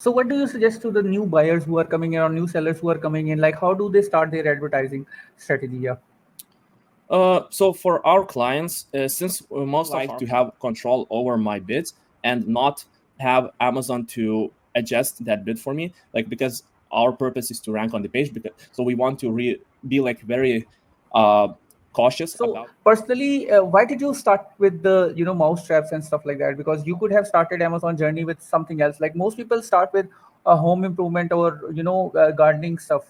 So what do you suggest to the new buyers who are coming in or new sellers who are coming in? Like, how do they start their advertising strategy? Yeah. So for our clients, since most of like to have control over my bids and not have Amazon to adjust that bid for me, like because our purpose is to rank on the page, because so we want to be like very uh, cautious So about. personally, why did you start with the mouse traps and stuff like that? Because you could have started Amazon journey with something else. Like most people start with a home improvement or gardening stuff.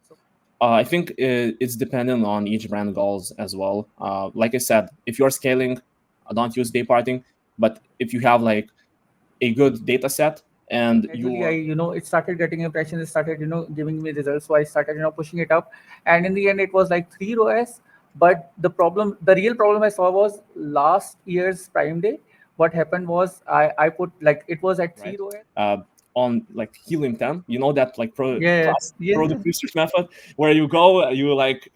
So I think it's dependent on each brand goals as well. Like I said, if you're scaling, don't use day parting. But if you have like a good data set and gradually, you it started getting impressions. It started giving me results. So I started pushing it up, and in the end, it was like 3 ROAS. But the real problem I saw was last year's Prime Day. What happened was I put like it was at right 3 ROAS. uh, on like helium 10, you know, that like Yeah, class yeah, product research method where you go you like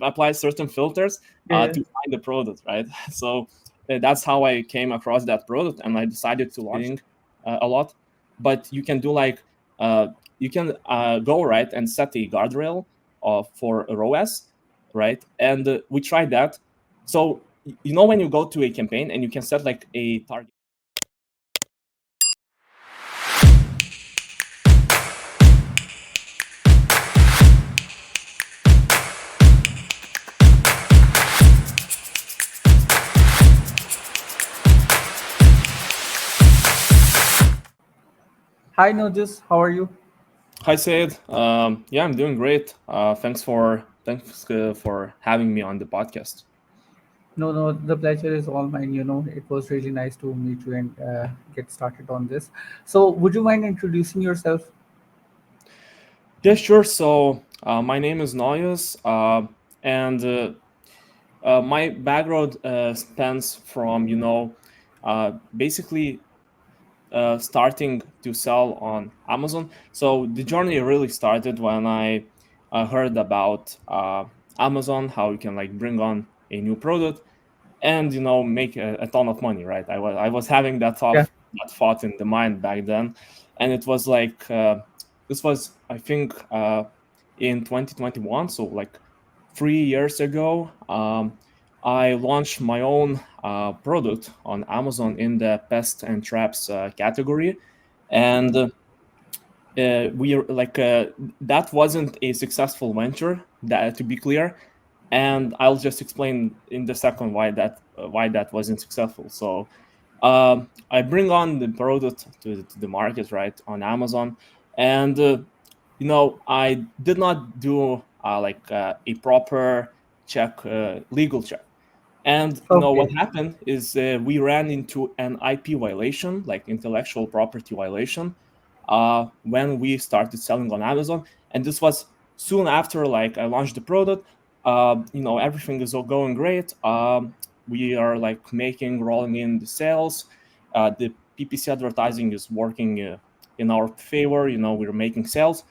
apply certain filters yeah. to find the product, right? So that's how I came across that product and I decided to launch a lot. But you can do like uh, you can go right and set a guardrail for a ROAS, right? And we tried that. So you know, when you go to a campaign and you can set like a target. Hi, Nojus. How are you? Hi, Syed. Yeah, I'm doing great. Thanks for having me on the podcast. No, no, the pleasure is all mine. It was really nice to meet you and get started on this. So, would you mind introducing yourself? Yeah, sure. So my name is Nojus, and my background spans from basically starting to sell on Amazon. So the journey really started when I heard about Amazon, how you can like bring on a new product and make a ton of money, right? I was having Yeah. that thought in the mind back then, and it was like this was, I think, in 2021, so like 3 years ago. I launched my own product on Amazon in the pest and traps category, and we like that wasn't a successful venture, that to be clear, and I'll just explain in the second why that wasn't successful. So I bring on the product to the market, right, on Amazon, and I did not do a proper check, legal check. And what Okay. happened is we ran into an IP violation, like intellectual property violation, when we started selling on Amazon. And this was soon after like I launched the product. Everything is all going great. We are like rolling in the sales. The PPC advertising is working in our favor. We're making sales.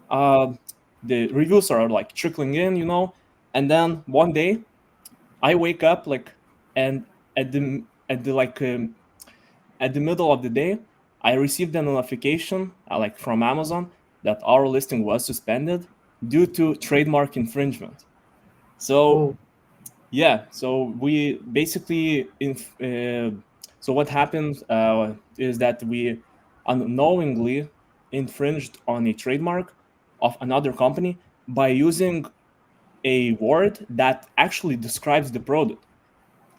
Uh, the reviews are like trickling in. And then one day I wake up like, and at the middle of the day, I received a notification like from Amazon that our listing was suspended due to trademark infringement. So Oh, yeah, so we basically so what happened is that we unknowingly infringed on a trademark of another company by using a word that actually describes the product.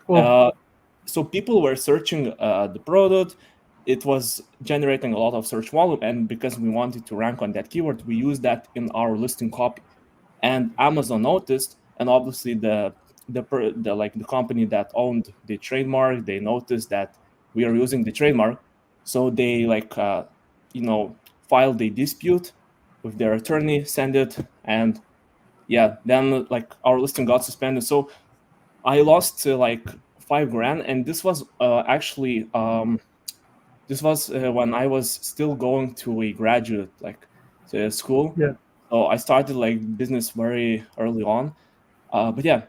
oh, Uh, so people were searching the product. It was generating a lot of search volume, and because we wanted to rank on that keyword, we used that in our listing copy. And Amazon noticed, and obviously the company that owned the trademark, they noticed that we are using the trademark, so they you know filed a dispute with their attorney, send it, and yeah, then like our listing got suspended. So I lost like 5 grand, and this was actually this was when I was still going to a graduate school. yeah. So I started like business very early on. But yeah,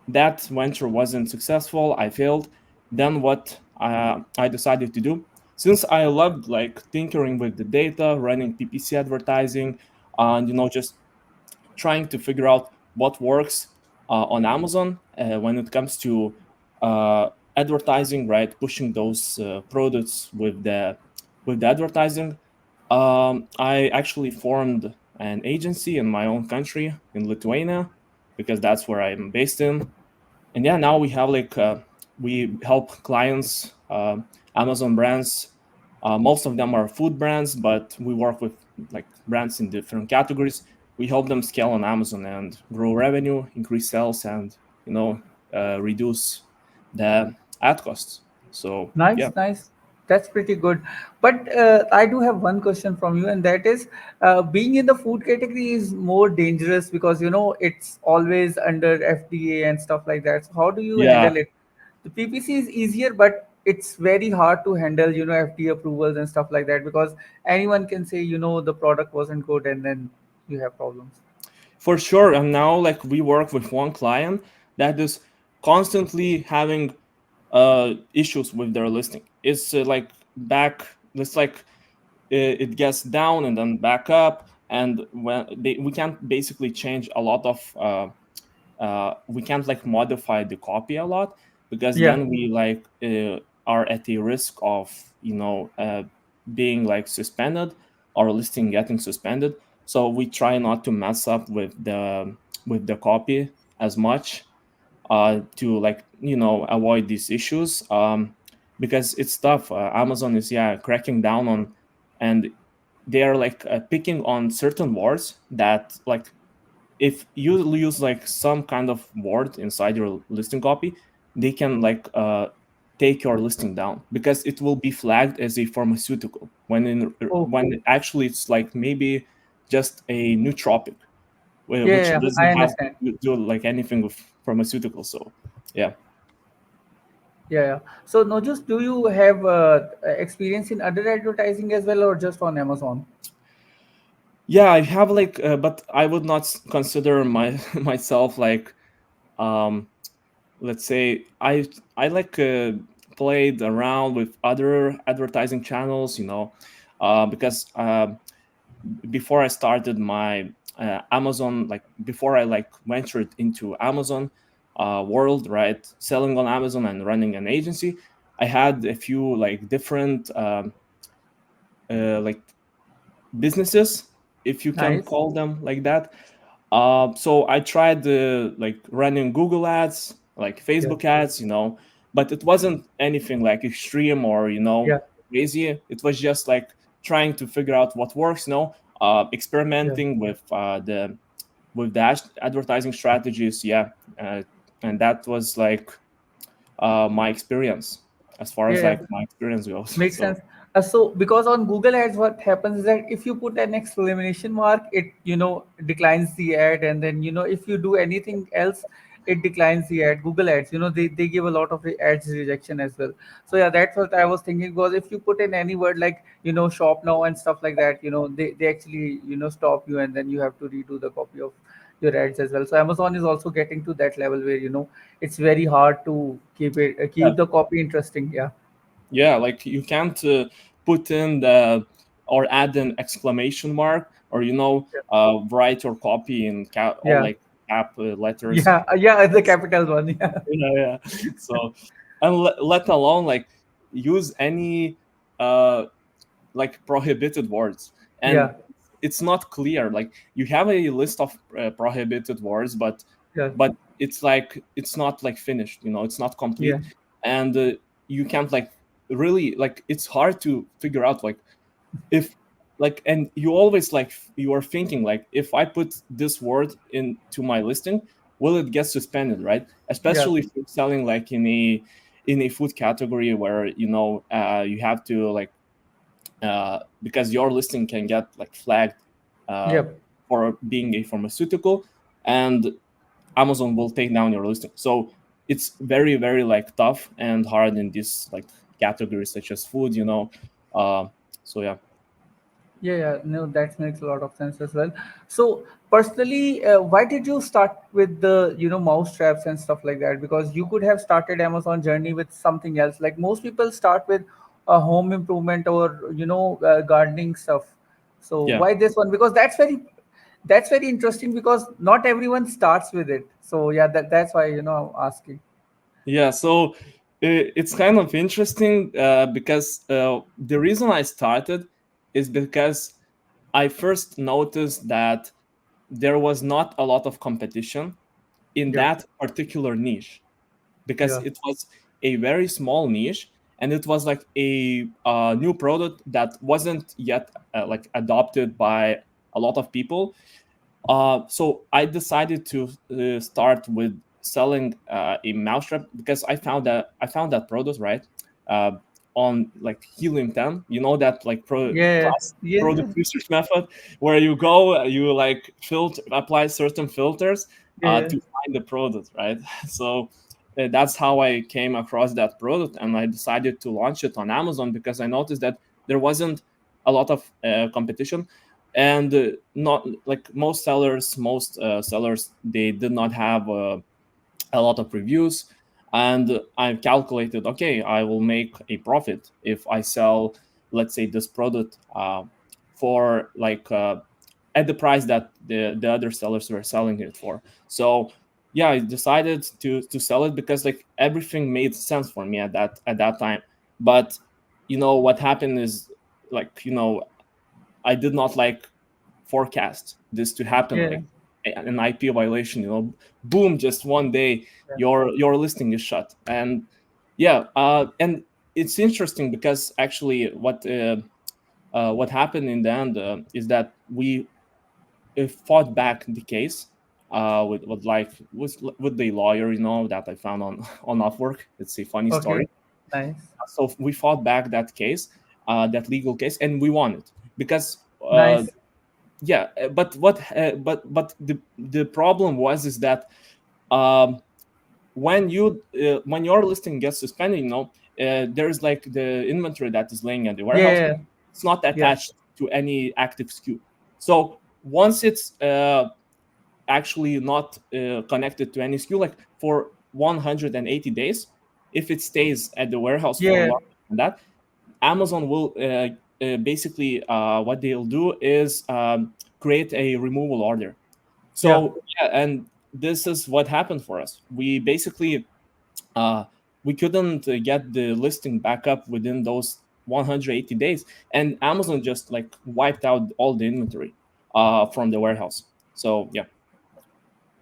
that venture wasn't successful. I failed. Then what I decided to do? since I loved like tinkering with the data, running PPC advertising, and just trying to figure out what works on Amazon when it comes to advertising, right? Pushing those products with the advertising. I actually formed an agency in my own country in Lithuania because that's where I'm based in. And yeah, now we have like we help clients, Amazon brands. Most of them are food brands, but we work with like brands in different categories. We help them scale on Amazon and grow revenue, increase sales, and reduce the ad costs. So yeah. Nice, nice. That's pretty good. But I do have one question from you, and that is, being in the food category is more dangerous because it's always under FDA and stuff like that. So how do you Yeah, handle it? The PPC is easier, but it's very hard to handle, FDA approvals and stuff like that because anyone can say, the product wasn't good, and then you have problems. for sure. And now like we work with one client that is constantly having issues with their listing. It's like back. It's like it gets down and then back up, and we can't basically change a lot of we can't like modify the copy a lot because Yeah. then we like are at the risk of being like suspended or listing getting suspended. So we try not to mess up with the copy as much to like avoid these issues because it's tough. Amazon is cracking down on, and they are like picking on certain words that like if you use like some kind of word inside your listing copy, they can like take your listing down because it will be flagged as a pharmaceutical Oh, when actually it's like maybe just a nootropic yeah, which yeah, doesn't I have understand. to do like anything with pharmaceuticals. So yeah. Yeah, yeah. So, Nojus, do you have experience in other advertising as well, or just on Amazon? Yeah, I have like but I would not consider my myself like um let's say I like played around with other advertising channels, because before I started my Amazon, like before I like ventured into Amazon world, right, selling on Amazon and running an agency, I had a few like different like businesses, if you can Nice. call them like that. So I tried like running Google ads, like Yeah, Facebook ads, but it wasn't anything like extreme or yeah, crazy. It was just like trying to figure out what works, yeah, experimenting with the advertising strategies, and that was like my experience as far yeah, as yeah. like my experience goes. Makes So sense. So because on Google Ads, what happens is that if you put an exclamation mark, it declines the ad, and then if you do anything else, it declines the ad. Google Ads, they give a lot of ads rejection as well. So yeah, that's what I was thinking. Because if you put in any word like shop now and stuff like that, they actually stop you, and then you have to redo the copy of your ads as well. So Amazon is also getting to that level where it's very hard to keep the copy interesting. Yeah. yeah, like you can't put in the or add an exclamation mark or write your copy in all Yeah. like cap letters. Yeah, yeah, the That's capital one. Yeah, yeah. So and let alone like use any uh like prohibited words, and yeah, it's not clear. Like you have a list of prohibited words, yeah, but it's like it's not like finished, it's not yeah, complete, and you can't like really like it's hard to figure out like if like, and you always like you are thinking like if I put this word into my listing, will it get suspended, right? yeah, Especially if you're selling like in a food category where you have to like because your listing can get like flagged uh, yep. for being a pharmaceutical, and Amazon will take down your listing. So it's very, very like tough and hard in this like categories such as food. Uh, so yeah. Yeah, yeah. No, that makes a lot of sense as well. So personally, why did you start with the mousetraps and stuff like that? Because you could have started Amazon journey with something else. Like most people start with a home improvement or gardening stuff. So Yeah. why this one? Because that's very interesting, because not everyone starts with it. So yeah, that's why I'm asking. Yeah, so it's kind of interesting because the reason I started is because I first noticed that there was not a lot of competition in Yeah, that particular niche, because yeah, it was a very small niche, and it was like a new product that wasn't yet like adopted by a lot of people. So I decided to start with selling a mousetrap because I found that product, right, uh, on like Helium 10. You know that like yeah, class yeah, product research method where you go, you like filter apply certain filters yeah, to find the product, right? So that's how I came across that product, and I decided to launch it on Amazon because I noticed that there wasn't a lot of competition, and not like most sellers, they did not have a lot of reviews. And I calculated, okay, I will make a profit if I sell, let's say, this product for like at the price that the other sellers were selling it for. So yeah, I decided to sell it because like everything made sense for me at that time. But what happened is, like, I did not like forecast this to happen, yeah, like an IP violation. Boom, just one day yeah. your listing is shut. And yeah, and it's interesting because actually what happened in the end is that we fought back the case with the lawyer, that I found on on Upwork. It's a funny Okay, story. nice, So we fought back that case, that legal case, and we won it because nice. yeah. But the problem was is that um when your listing gets suspended, there's like the inventory that is laying at the warehouse. Yeah, It's not yeah, attached to any active SKU. So once it's actually not connected to any SKU, like for 180 days, if it stays at the warehouse for yeah, longer than that, Amazon will basically what they'll do is create a removal order. yeah, So yeah, and this is what happened for us. We basically uh, we couldn't get the listing back up within those 180 days, and Amazon just like wiped out all the inventory from the warehouse. So yeah.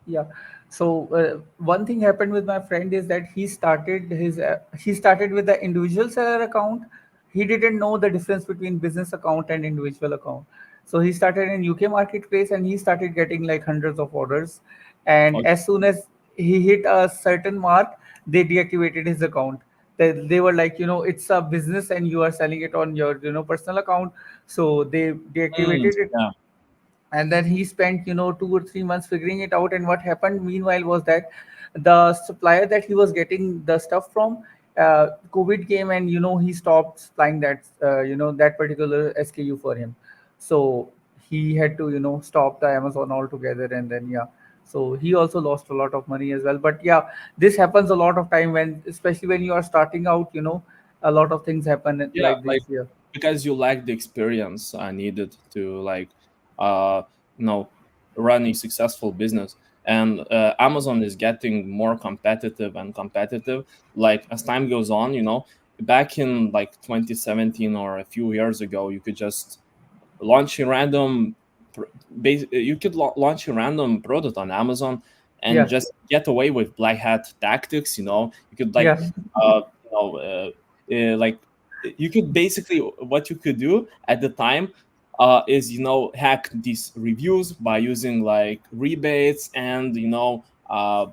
yeah. So one thing happened with my friend is that he started with the individual seller account. He didn't know the difference between business account and individual account. So he started in UK marketplace and he started getting like hundreds of orders. And Okay. as soon as he hit a certain mark, they deactivated his account. They were like, it's a business and you are selling it on your personal account. So they deactivated it, Yeah. and then he spent 2 or 3 months figuring it out. And what happened meanwhile was that the supplier that he was getting the stuff from, COVID came, and he stopped supplying that particular SKU for him. So he had to stop the Amazon altogether. And then yeah, so he also lost a lot of money as well. But yeah, this happens a lot of time, when especially when you are starting out, a lot of things happen Yeah, like this. like Yeah, because you lack the experience needed to like uh you know run a successful business. And Amazon is getting more competitive and competitive, like as time goes on. Back in like 2017 or a few years ago, you could just launch a random launch a random product on Amazon and yeah, just get away with black hat tactics. You could like yeah, uh, you know like you could basically, what you could do at the time is hack these reviews by using like rebates and uh,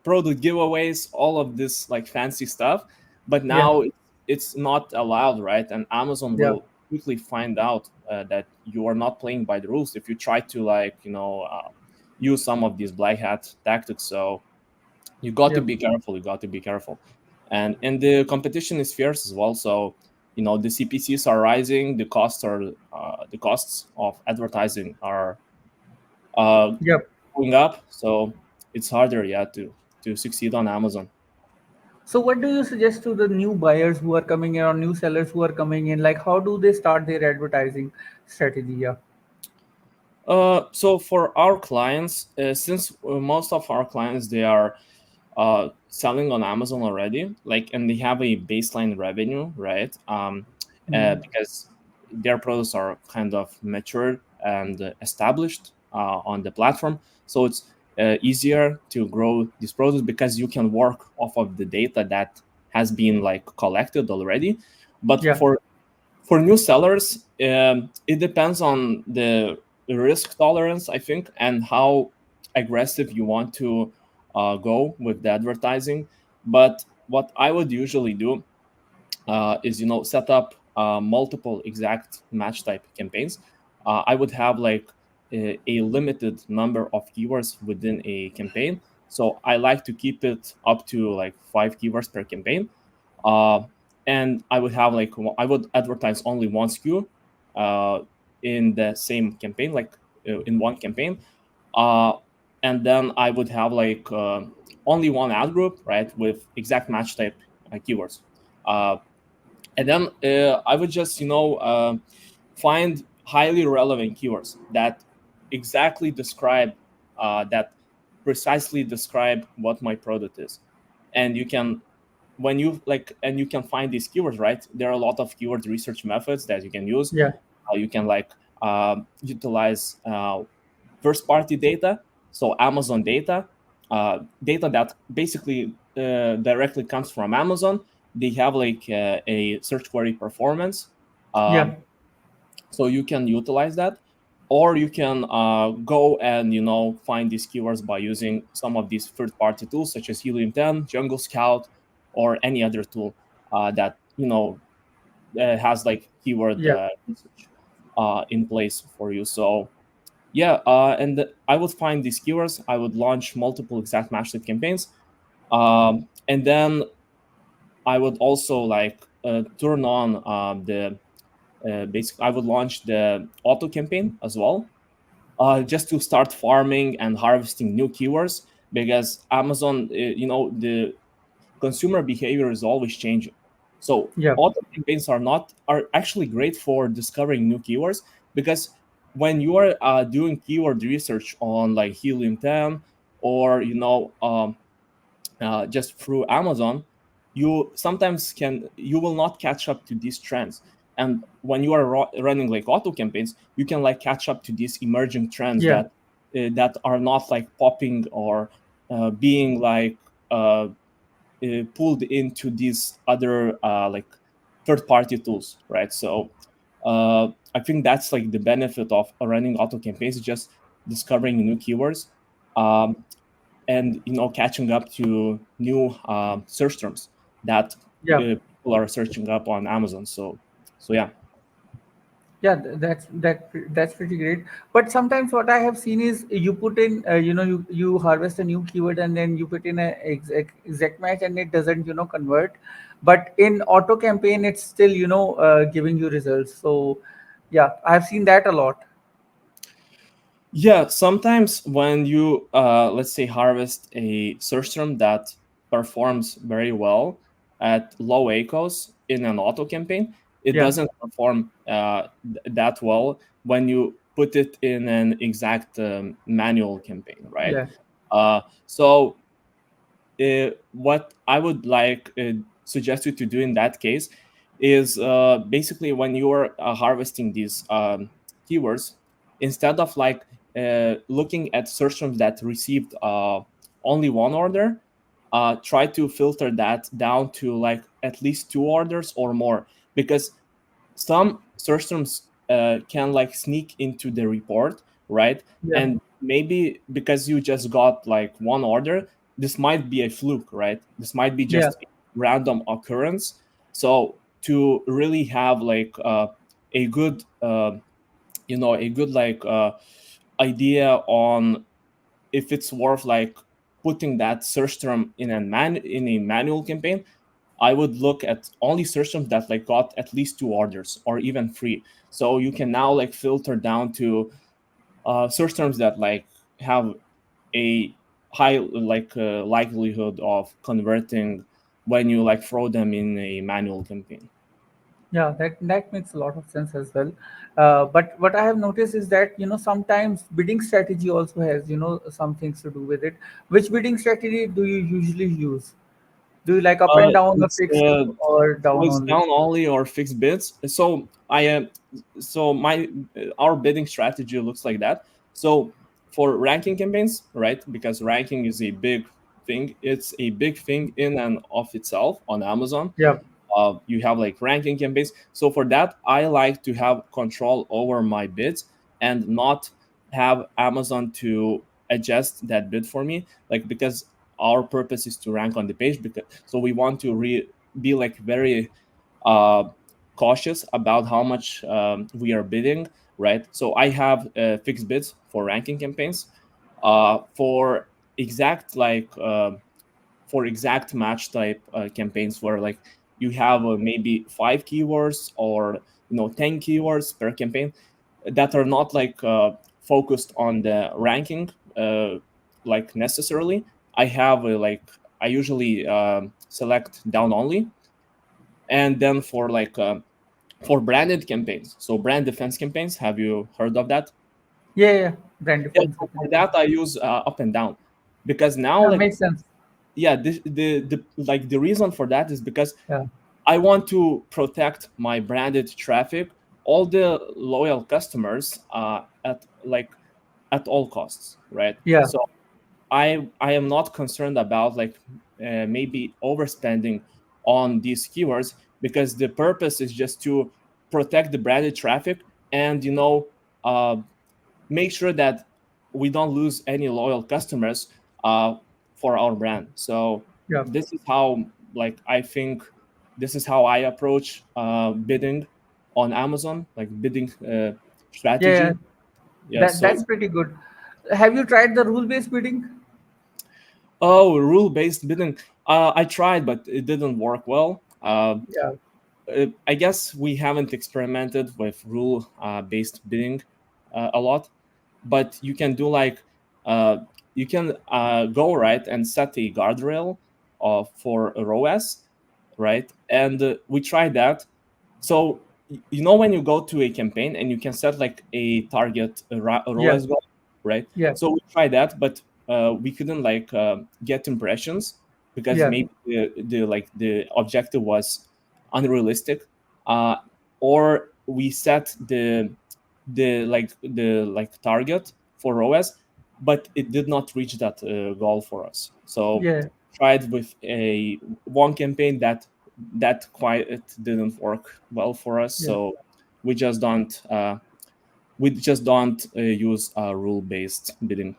product giveaways, all of this like fancy stuff. But yeah, now it's not allowed, right? And Amazon yeah, will quickly find out that you are not playing by the rules if you try to like use some of these black hat tactics. So you got to yeah. be careful. You got to be careful. And the competition is fierce as well. So the CPCs are rising. The costs of advertising are uh, Yep. going up. So it's harder, yeah, to succeed on Amazon. So what do you suggest to the new buyers who are coming in or new sellers who are coming in? Like, how do they start their advertising strategy? Yeah. So for our clients, since most of our clients they are selling on Amazon already, like, and they have a baseline revenue, right? Mhm. Because their products are kind of matured and established on the platform, so it's easier to grow these products because you can work off of the data that has been like collected already. But Yeah. for new sellers, it depends on the risk tolerance, I think, and how aggressive you want to go with the advertising. But what I would usually do is, set up multiple exact match type campaigns. I would have like a limited number of keywords within a campaign. So I like to keep it up to like 5 keywords per campaign. Uh, and I would have like I would advertise only one SKU uh, in the same campaign, like in one campaign. Uh, and then I would have like only one ad group, right, with exact match type keywords. Uh, and then I would just find highly relevant keywords that exactly describe that precisely describe what my product is. And you can, when you like, and you can find these keywords, right? There are a lot of keyword research methods that you can use. Yeah. You can like utilize first party data, so Amazon data, data that basically directly comes from Amazon. They have like a search query performance, Yeah. um, so you can utilize that, or you can go and find these keywords by using some of these third party tools such as Helium 10, Jungle Scout, or any other tool that has like keyword Yeah. research in place for you. So yeah, and I would find these keywords. I would launch multiple exact match campaigns, and then I would also like turn on the basic. I would launch the auto campaign as well, just to start farming and harvesting new keywords, because Amazon, the consumer behavior is always changing. So Yeah. auto campaigns are actually great for discovering new keywords, because when you are doing keyword research on like Helium 10, or just through Amazon, you will not catch up to these trends. And when you are running like auto campaigns, you can like catch up to these emerging trends Yeah. that are not like popping or being like pulled into these other like third party tools, right? So I think that's like the benefit of running auto campaigns, is just discovering new keywords, um, and catching up to new search terms that Yeah. people are searching up on Amazon. So yeah. Yeah, that's pretty great. But sometimes what I have seen is you put in, you harvest a new keyword and then you put in a exact match and it doesn't convert. But in auto campaign, it's still giving you results. So yeah, I've seen that a lot. Yeah, sometimes when you let's say harvest a search term that performs very well at low ACOS in an auto campaign, it Yeah, doesn't perform that well when you put it in an exact manual campaign, right? yeah, So what I would like suggest you to do in that case is basically when you are harvesting these keywords, instead of like looking at search terms that received only one order, try to filter that down to like at least 2 orders or more, because some search terms can like sneak into the report, right? yeah, And maybe because you just got like one order, this might be a fluke, right? This might be yeah, just a random occurrence. So to really have like a good a good like idea on if it's worth like putting that search term in a manual campaign, I would look at only search terms that like got at least 2 orders or even 3. So you can now like filter down to search terms that like have a high like likelihood of converting when you like throw them in a manual campaign. Yeah, that makes a lot of sense as well. But what I have noticed is that sometimes bidding strategy also has some things to do with it. Which bidding strategy do you usually use? Do you like up and down or It's fixed or so down it's only? down only or fixed bids. So I am so my our bidding strategy looks like that. So for ranking campaigns, right? Because ranking is a big thing. It's a big thing in and of itself on Amazon. Yeah, You have like ranking campaigns. So for that, I like to have control over my bids and not have Amazon to adjust that bid for me. Like because our purpose is to rank on the page, because so we want to be like very uh, cautious about how much we are bidding, right? So I have fixed bids for ranking campaigns. For exact for exact match type campaigns where like you have maybe 5 keywords or 10 keywords per campaign that are not like focused on the ranking like necessarily. I have like I usually select down only. And then for branded campaigns, so brand defense campaigns, have you heard of that? yeah, yeah. Brand Yeah, defense so for definitely. that I use up and down, because now Yeah, like makes sense. yeah, the like the reason for that is because Yeah, I want to protect my branded traffic, all the loyal customers, at all costs, right? yeah, So I am not concerned about like maybe overspending on these keywords, because the purpose is just to protect the branded traffic, and uh, make sure that we don't lose any loyal customers uh, for our brand. So yeah, this is how like I think this is how I approach bidding on Amazon, like bidding yeah, yeah. strategy. Yeah. So That's pretty good. Have you tried the rule-based bidding? oh, rule-based bidding. I tried, but it didn't work well. Yeah, I guess we haven't experimented with rule-based bidding a lot, but you can do like uh, you can go right and set a guardrail for a ROAS, right? And we tried that. So when you go to a campaign and you can set like a target a yeah, ROAS goal, right? yeah, So we tried that, but we couldn't like get impressions, because yeah, maybe the objective was unrealistic, uh, or we set the target for ROAS, but it did not reach that goal for us. So yeah, tried with a one campaign that quite it didn't work well for us. yeah. So we just don't use rule based bidding.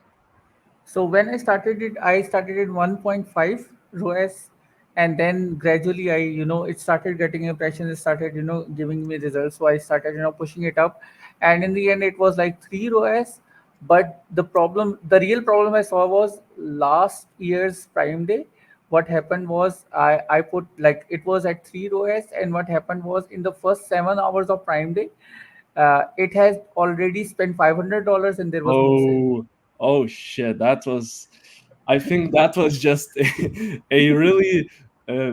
So when I started at 1.5 ROAS, and then gradually it started getting impressions, it started, giving me results. So I started, pushing it up, and in the end, it was like 3 ROAS. But the real problem I saw was last year's Prime Day. What happened was I put like it was at 3 ROAS, and what happened was in the first 7 hours of Prime Day, it has already spent $500 and there was no sale. Oh shit, that was, I think that was just a really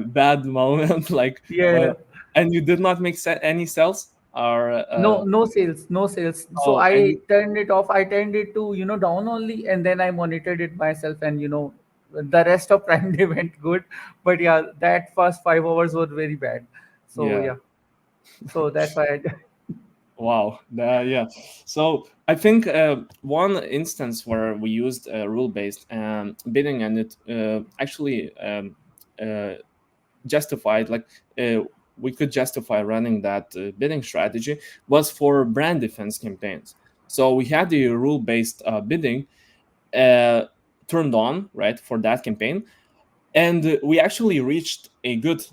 bad moment. Like Yeah. and you did not make any sales, or No, no sales, no sales. So oh, and I turned it off. I turned it to, down only, and then I monitored it myself, and the rest of Prime Day went good. But yeah, that first 5 hours were very bad. So yeah. yeah, so that's why I Wow. Yeah. So I think one instance where we used rule-based bidding, and it actually uh, justified, like uh, we could justify running that bidding strategy, was for brand defense campaigns. So we had the rule-based bidding uh, turned on, right, for that campaign, and we actually reached a good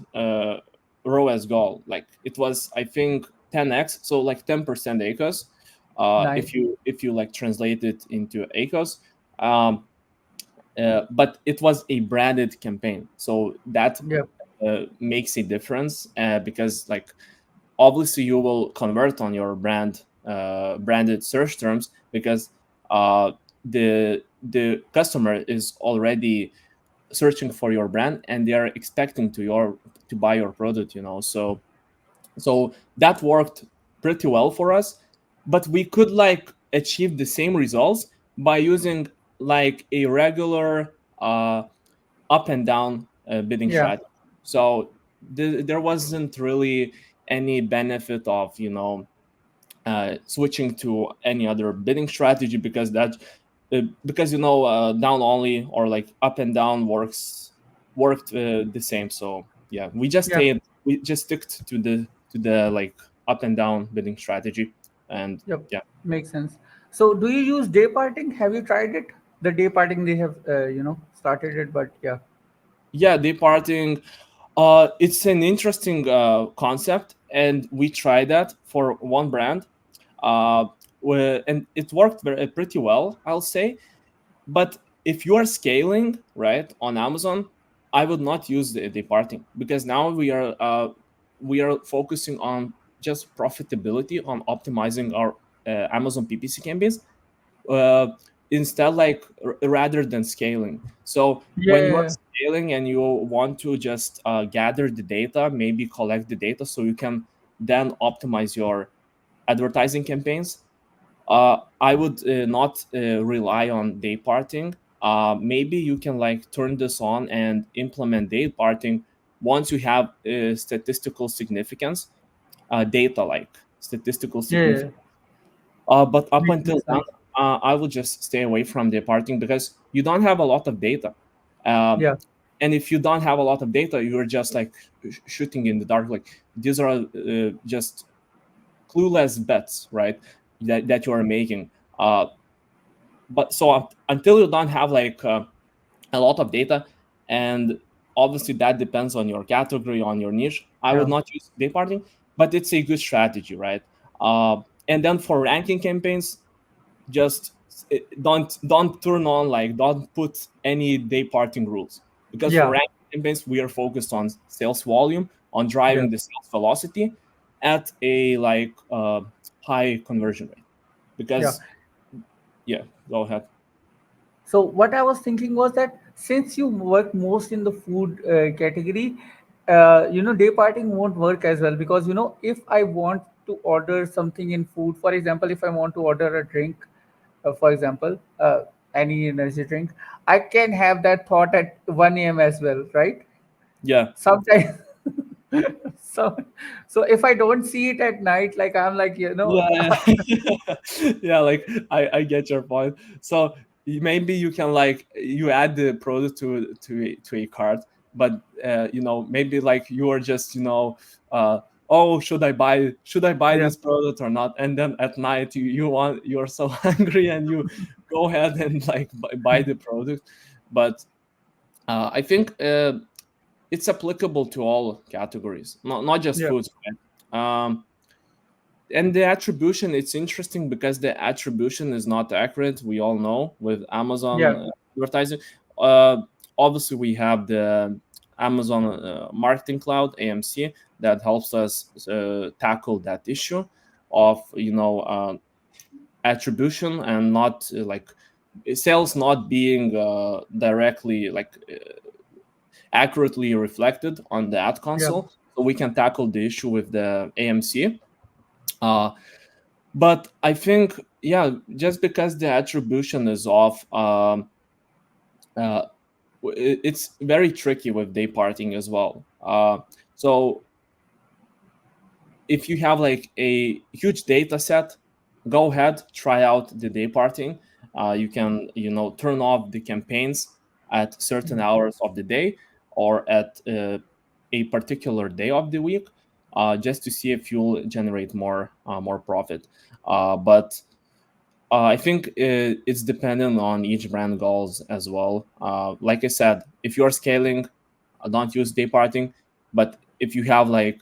ROAS goal. Like it was, I think, 10x, so like 10% ACOS. nice. If you like translate it into ACOS, but it was a branded campaign, so that Yeah, makes a difference, because like obviously you will convert on your branded search terms, because uh, the customer is already searching for your brand and they are expecting to buy your product, so that worked pretty well for us, but we could like achieve the same results by using like a regular up and down bidding Yeah, strategy. So there wasn't really any benefit of switching to any other bidding strategy because down only or like up and down worked the same. So yeah, yeah, we just stick to the like up and down bidding strategy, and yep, yeah. makes sense. So do you use day parting? Have you tried it? The day parting they have started it, but yeah, Yeah, departing. It's an interesting concept, and we tried that for one brand, uh, and it worked pretty well, I'll say. But if you are scaling right on Amazon, I would not use the departing because now we are focusing on just profitability, on optimizing our Amazon PPC campaigns, uh, instead like rather than scaling. So when you are yeah, scaling and you want to just gather the data, maybe collect the data so you can then optimize your advertising campaigns, I would not rely on day parting. Maybe you can like turn this on and implement day parting once you have statistical significance, data like statistical yeah, yeah. significance. But up Makes until then, sense. I would just stay away from the parting because you don't have a lot of data. Um, Yeah, and if you don't have a lot of data, you're just like shooting in the dark. Like these are just clueless bets, right? That you are making. But so until you don't have like a lot of data, and obviously that depends on your category, on your niche, I would yeah, not use day parting, but it's a good strategy, right? And then for ranking campaigns, just don't turn on like don't put any day parting rules because for yeah, ranking campaigns we are focused on sales volume, on yeah, driving the sales velocity at a like high conversion rate. yeah. Because yeah, go ahead. So what I was thinking was that since you work most in the food category, day parting won't work as well because if I want to order something in food, for example, if I want to order a drink, for example, any energy drink, I can have that thought at 1 a.m. as well, right? Yeah. Sometimes. so so if I don't see it at night, like I'm like Yeah, yeah, like I get your point. So maybe you can like you add the product to a cart, but maybe like you are just uh oh, should I buy yeah, this product or not? And then at night you're so hungry and you go ahead and like buy the product. But I think it's applicable to all categories, not just yeah, foods, right? And the attribution, it's interesting because the attribution is not accurate, we all know, with Amazon yeah, advertising. uh, Obviously we have the Amazon marketing cloud, AMC, that helps us tackle that issue of attribution and not like sales not being directly like accurately reflected on the ad yeah, console, so we can tackle the issue with the AMC. uh, but I think, yeah, just because the attribution is off, uh, it's very tricky with day parting as well. So if you have like a huge data set, go ahead, try out the day parting. You can turn off the campaigns at certain hours of the day or at a particular day of the week, just to see if you'll generate more profit. But I think it's dependent on each brand goals as well. Like I said, if you're scaling, don't use day parting. But if you have like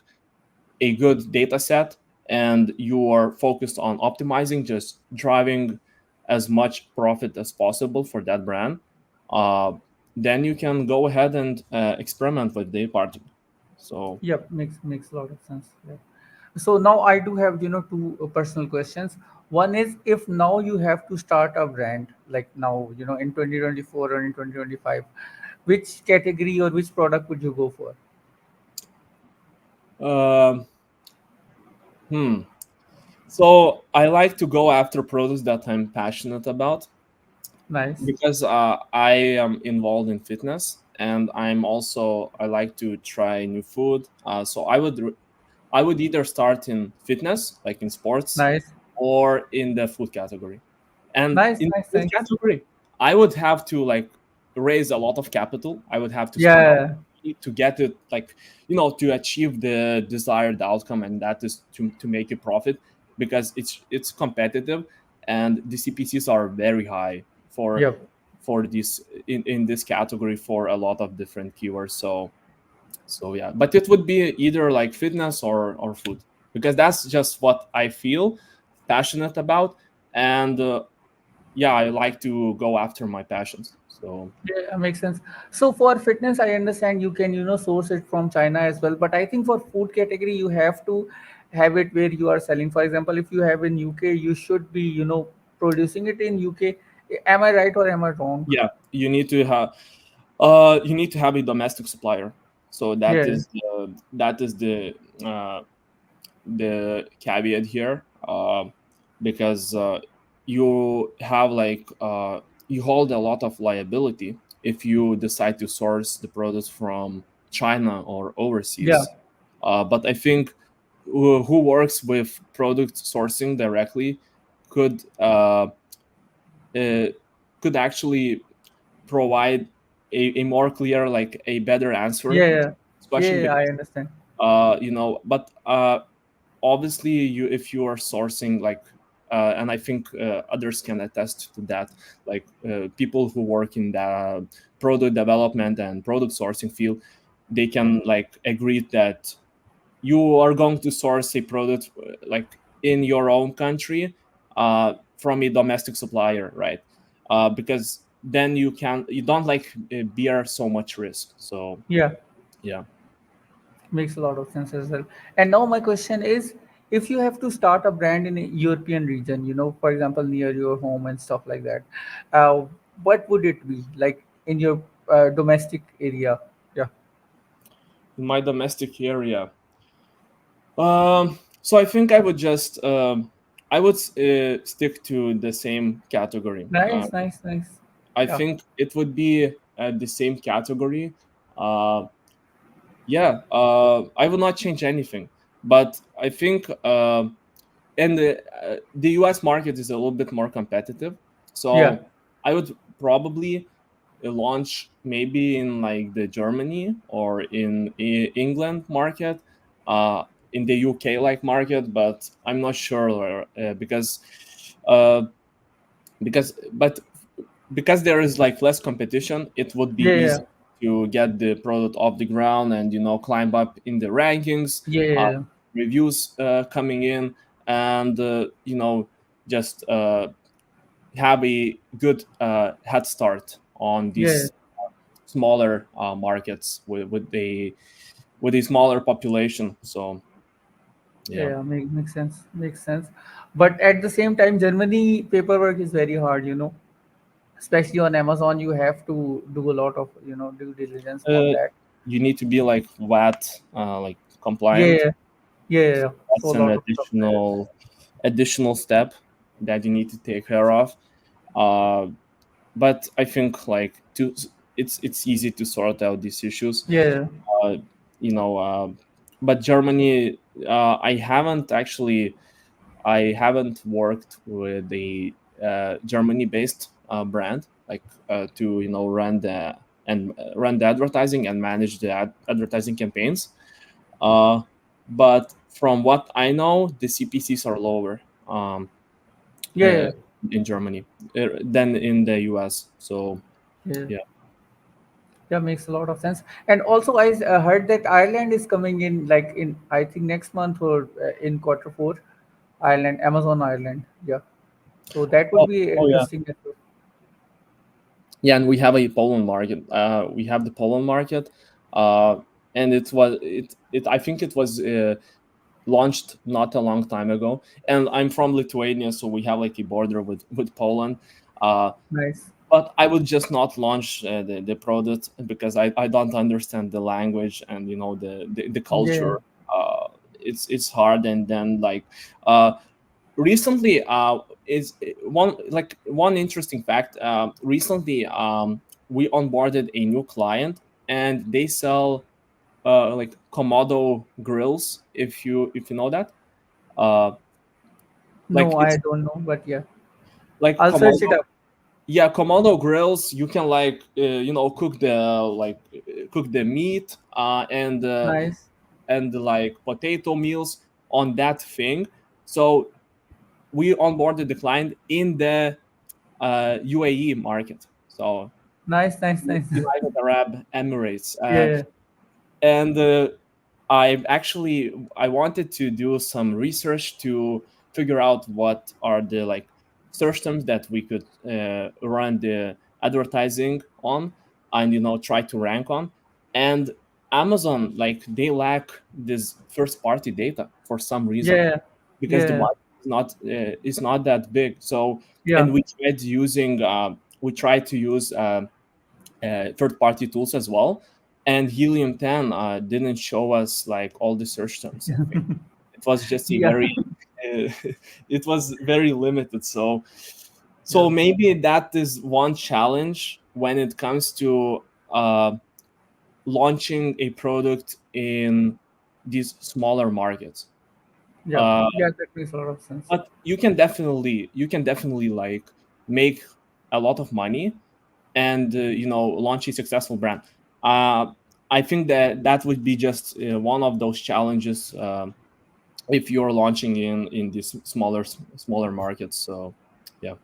a good data set and you are focused on optimizing, just driving as much profit as possible for that brand, uh, then you can go ahead and experiment with day parting. So yep, makes a lot of sense. Yeah. So now I do have two personal questions. One is, if now you have to start a brand, like now in 2024 or in 2025, which category or which product would you go for? Um, hmm. So I like to go after products that I'm passionate about Nice, because I am involved in fitness, and I like to try new food. So I would either start in fitness, like in sports, nice, or in the food category. And nice, in nice, the food nice. category, I would have to like raise a lot of capital. I would have to spend a lot Yeah, of money to get it, like, to achieve the desired outcome, and that is to make a profit, because it's competitive, and the CPCs are very high for yep. this in this category for a lot of different keywords. So yeah, but it would be either like fitness or food, because that's just what I feel passionate about, and yeah, I like to go after my passions. So Yeah, makes sense. So for fitness, I understand you can, source it from China as well. But I think for food category, you have to have it where you are selling. For example, if you have in UK, you should be, producing it in UK. Am I right or am I wrong? yeah, you need to have a domestic supplier. So Yeah, that is uh, the caveat here, because you have like you hold a lot of liability if you decide to source the products from China or yeah, overseas. But I think who works with product sourcing directly could uh, could actually provide a more clear, like a better answer yeah, to yeah, this yeah, question, yeah, I because understand. but obviously you if you are sourcing like and I think others can attest to that, like people who work in the product development and product sourcing field, they can like agree that you are going to source a product like in your own country from a domestic supplier, right? Because then you don't like bear so much risk. So Yeah, yeah. makes a lot of sense as well. And now my question is, if you have to start a brand in a European region, for example, near your home and stuff like that, uh, what would it be like in your domestic area? Yeah, In my domestic area, so I think I would just I would stick to the same category. nice, nice, nice. I Yeah, think it would be the same category. Uh, yeah, I would not change anything. But I think and the US market is a little bit more competitive. yeah, So I would probably launch maybe in like the Germany or in England market, uh, in the UK like market, but I'm not sure uh, but because there is like less competition, it would be yeah, yeah, easy to get the product off the ground and climb up in the rankings, yeah, uh, yeah, reviews coming in, and just have a good head start on yeah, these smaller markets with a smaller population. So yeah. yeah. Makes sense. Makes sense. But at the same time, Germany paperwork is very hard. Especially on Amazon, you have to do a lot of due diligence on uh, that. you need to be like VAT like Yeah, compliant. yeah, yeah, yeah, yeah. So That's a an lot of stuff there. additional step that you need to take care of. Uh, but I think like it's easy to sort out these issues. Yeah, Uh, you know, but Germany, I haven't worked with a Germany-based brand like to run the advertising and manage the advertising campaigns. Uh, but from what I know, the CPCs are lower yeah, uh, yeah, in Germany than in the US. So yeah. yeah. Yeah, makes a lot of sense. And also, I heard that Ireland is coming in like in I think next month or in quarter four. Ireland, Amazon Ireland. Yeah. So that would Oh, be oh yeah. interesting as well. Yeah, and we have a Poland market. We have the Poland market, uh, and it. I think it was launched not a long time ago. And I'm from Lithuania, so we have like a border with Poland. Uh, Nice. but I would just not launch the product because I don't understand the language and the Yeah. culture. It's hard, and then like uh, recently is one interesting fact. Recently, we onboarded a new client, and they sell like Komodo grills. If you know that, uh, like No, I it's don't know, but yeah, like I'll search it Komodo. up. Yeah, Komodo grills. You can like cook the meat Nice, and like potato meals on that thing. So we onboarded the client in the UAE market. So nice, nice, nice. United Arab Emirates. Yeah, And I wanted to do some research to figure out what are the like search terms that we could run the advertising on, and try to rank on. And Amazon, like, they lack this first party data for some reason, yeah, because the yeah, market is not that big. So, yeah, and we tried to use third party tools as well, and Helium 10 didn't show us like all the search terms. I think it was just a yeah, very it was very limited. So yeah, maybe that is one challenge when it comes to launching a product in these smaller markets. yeah, uh, yeah. That makes a lot of sense. but you can definitely like make a lot of money and launch a successful brand. uh, I think that would be just one of those challenges if you're launching in these smaller markets. So yeah.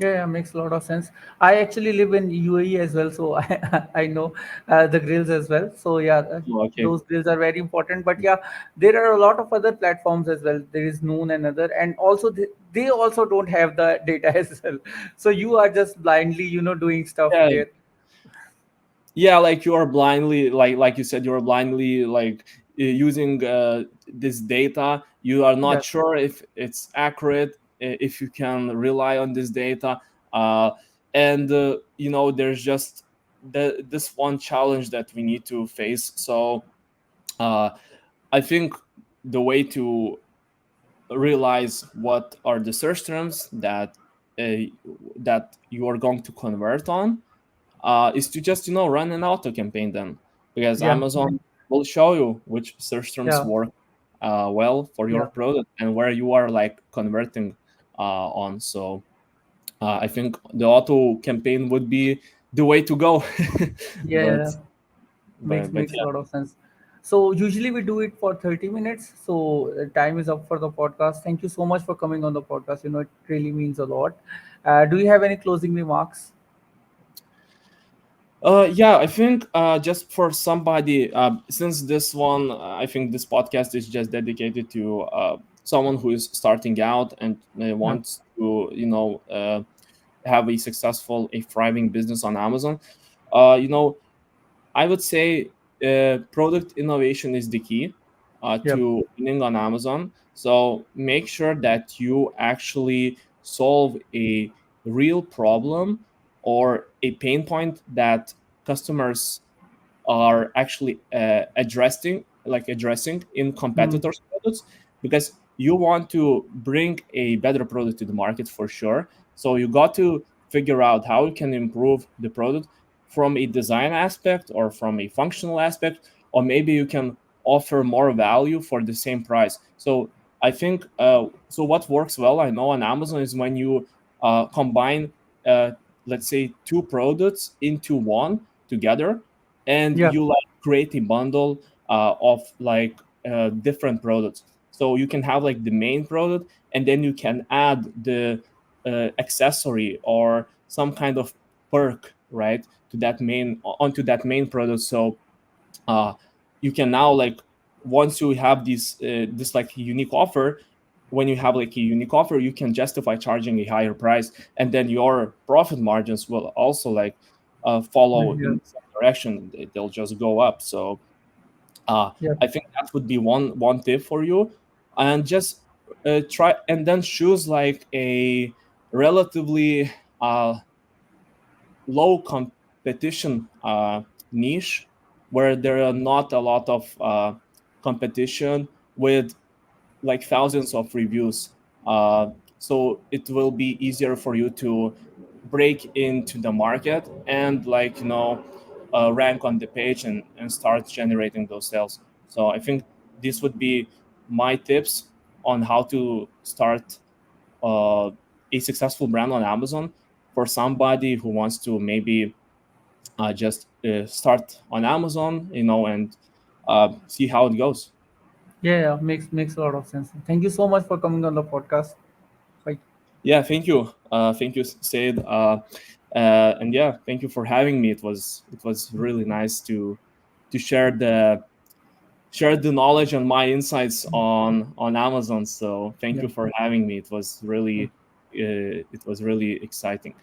Yeah, yeah, makes a lot of sense. I actually live in UAE as well, so I know the grills as well. So yeah, Okay. those grills are very important. But yeah, there are a lot of other platforms as well. There is Noon and other, and also they also don't have the data as well. So you are just blindly, doing stuff Yeah, there. yeah, like you are blindly, like you said, you are blindly like using this data. You are Yeah, not sure if it's accurate, if you can rely on this data. uh, and there's just this one challenge that we need to face. So uh, I think the way to realize what are the search terms uh, that you are going to convert on is to just run an auto campaign then, because yeah, Amazon will show you which search terms yeah, work well for your yeah, product and where you are like converting on. So I think the auto campaign would be the way to go. yeah, but yeah. but Makes but makes a yeah. lot of sense. So usually we do it for 30 minutes. So time is up for the podcast. Thank you so much for coming on the podcast. It really means a lot. Do you have any closing remarks? Yeah, I think just for somebody, since this one, I think this podcast is just dedicated to someone who is starting out and Yeah, wants to, have a successful, a thriving business on Amazon. You know, I would say product innovation is the key yeah, to winning on Amazon. So make sure that you actually solve a real problem or a pain point that customers are actually addressing in hmm, competitors' products, because you want to bring a better product to the market for sure. So you got to figure out how you can improve the product from a design aspect or from a functional aspect, or maybe you can offer more value for the same price. So I think so what works well, I know, on Amazon is when you combine uh, let's say two products into one together, and yeah, you like create a bundle of like different products. So you can have like the main product, and then you can add the accessory or some kind of perk, right, to that main onto that main product. So uh, you can now like, once you have this like unique offer, when you have like a unique offer, you can justify charging a higher price, and then your profit margins will also like follow yeah, in the same direction. They'll just go up. So uh, yeah, I think that would be one tip for you. And just try and then choose like a relatively uh, low competition niche where there are not a lot of competition with like thousands of reviews. So it will be easier for you to break into the market and rank on the page and start generating those sales. So I think this would be my tips on how to start a successful brand on Amazon for somebody who wants to maybe just start on Amazon, and see how it goes. Yeah, makes a lot of sense. Thank you so much for coming on the podcast. Bye. Yeah, thank you, Syed, and yeah, thank you for having me. It was really nice to share the knowledge and my insights on Amazon. So thank Yeah. you for having me. It was really exciting.